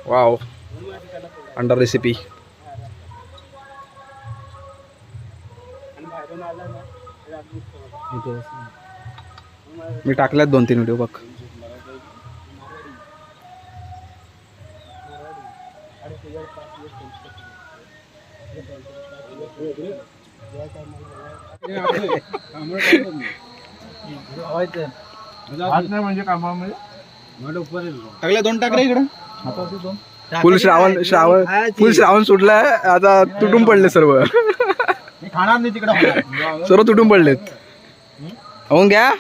Wow under recipe मी टाकल्यात 2-3 video बघ. टाकल्या 2 टाकले इकडं. फुल श्रावण सुटलाय आता. तुटून पडले सर्व. खाणार नाही तिकडे. सर्व तुटून पडलेत. होऊन घ्या.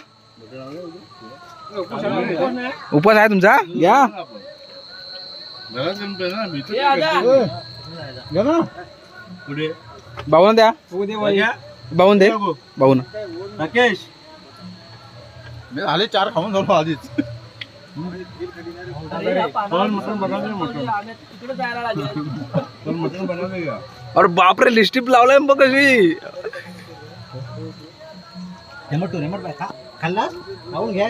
उपवास आहे तुमचा घ्या. भाऊन द्या. भाऊन दे. भाऊन राकेश आले 4 खाऊन झालो आधीच. अरे बापरे लिस्टिप लावलाय बघ कशी. खाल्ला खाऊन घ्या.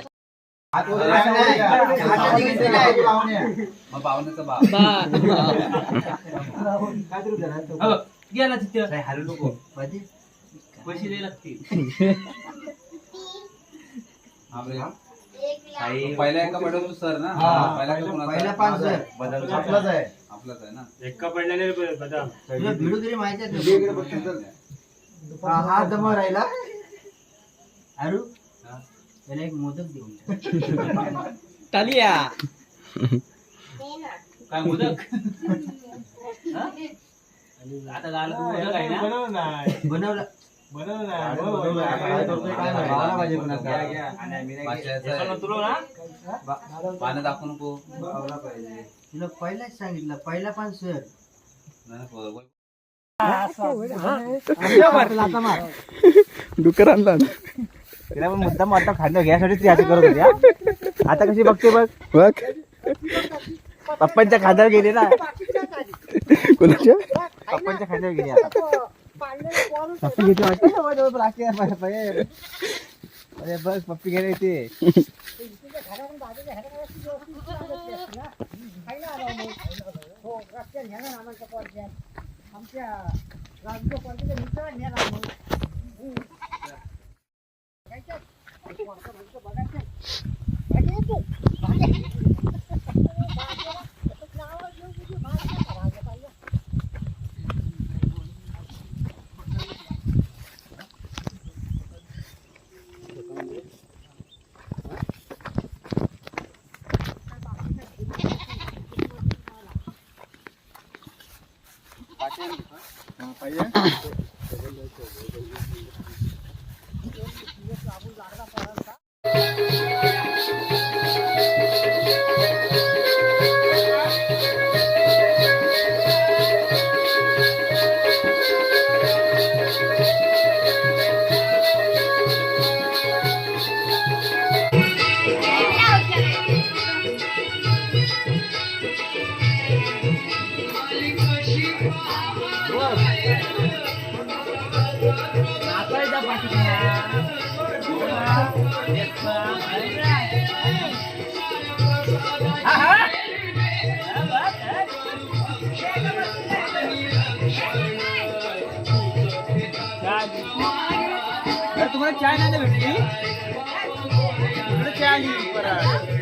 पहिला एका पडतो सर ना. पहिला 5 सर आपलाच आहे. आपलाच आहे ना. एका पडल्याने बदाम भिडू तरी माहिती आहे. हा जमा राहिला. अरू त्याला एक मोदक देऊन टालिया काय मोदक आता झालं मोदक आहे ना. बनवला. पानं दाखवू नको. तुला पहिलाच सांगितलं. पहिला 5 सर डुकर आणला. तिला पण मुद्दाम आता खाल्लं घ्यासाठी ती अशी करत होती. आता कशी बघते बघ. बघ पप्पांच्या खांद्यावर गेली ना. कोणाच्या पप्पांच्या खांद्यावर गेली. आता पप्पी घेते वाटते. बस पप्पी घ्यायला येते. चाय नाही भेटली इकडे चाय आली परत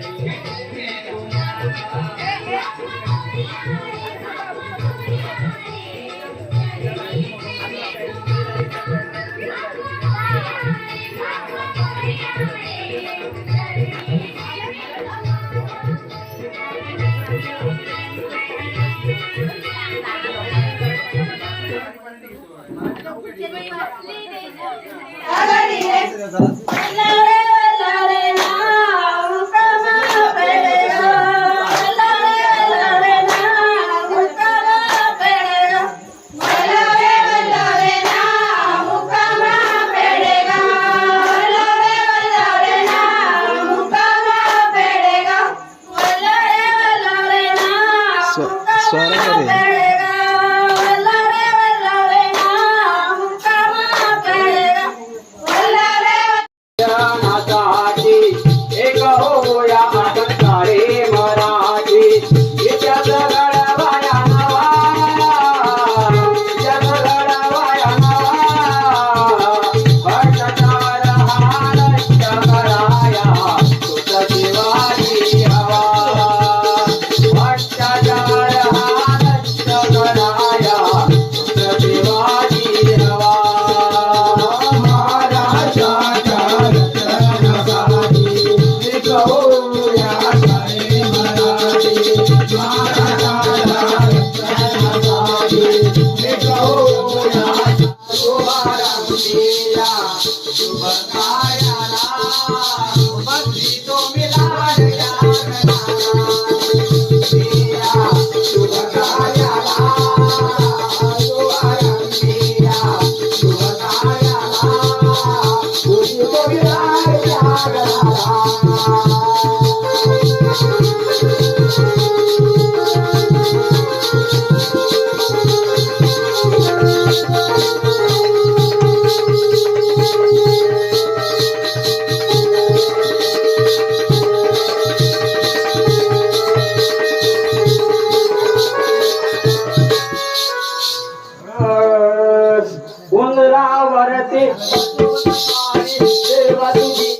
उंदरावरती